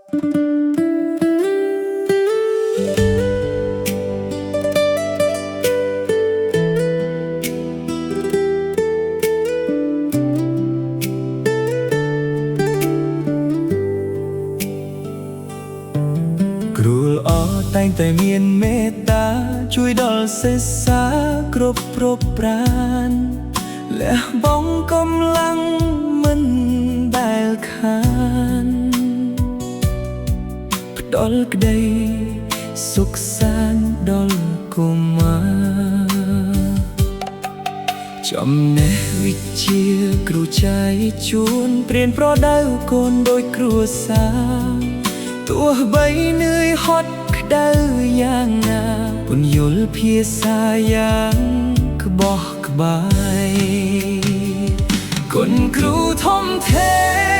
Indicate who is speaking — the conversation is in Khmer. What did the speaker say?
Speaker 1: គ្រូល្អតែងតែមានមេត្តាជួយដល់សិស្សាគ្រប់ប្រានលះបង់កម្លាំងមិនដែលខានផ្ដល់ក្តីសុខសាន្តដល់កុមារចំណេះវិជ្ជាគ្រូចែកជួនព្រានប្រដៅកូនដោយគ្រួសារទោះបីនឿយហត់ក្តៅយ៉ាងណាពន្យល់ភាសាយ៉ាងក្បោះក្បាយគុណគ្រូធំធេង